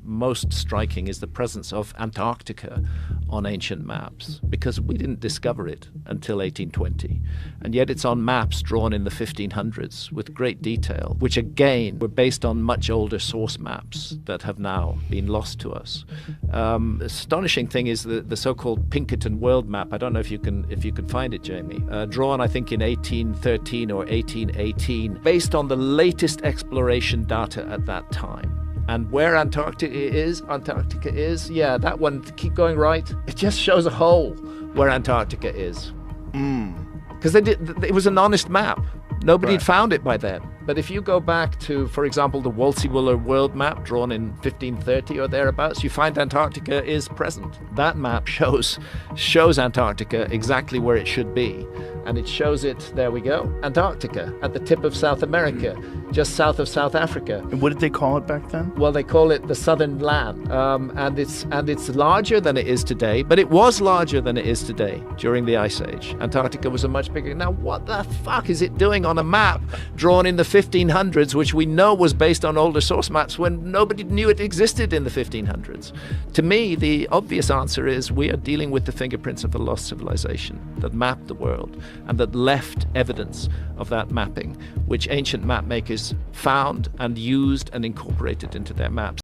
most striking is the presence of Antarctica on ancient maps, because we didn't discover it until 1820. And yet it's on maps drawn in the 1500s with great detail, which again were based on much older source maps that have now been lost to us. Astonishing thing is the so-called Pinkerton world map. I don't know if you can find it, Jamie. Drawn, I think, in 1813 or 1818, based on the latest exploration data at that time. And where Antarctica is, yeah, that one, keep going right. It just shows a hole where Antarctica is. Because it was an honest map. Nobody had found it by then. But if you go back to, for example, the Wolsey-Wooler world map drawn in 1530 or thereabouts, you find Antarctica is present. That map shows Antarctica exactly where it should be. And it shows it, there we go, Antarctica, at the tip of South America, just south of South Africa. And what did they call it back then? Well, they call it the Southern Land, and it's larger than it is today, but it was larger than it is today during the Ice Age. Antarctica was a much bigger. Now, what the fuck is it doing on a map drawn in the 1500s, which we know was based on older source maps when nobody knew it existed in the 1500s? To me, the obvious answer is we are dealing with the fingerprints of a lost civilization that mapped the world and that left evidence of that mapping, which ancient map makers found and used and incorporated into their maps.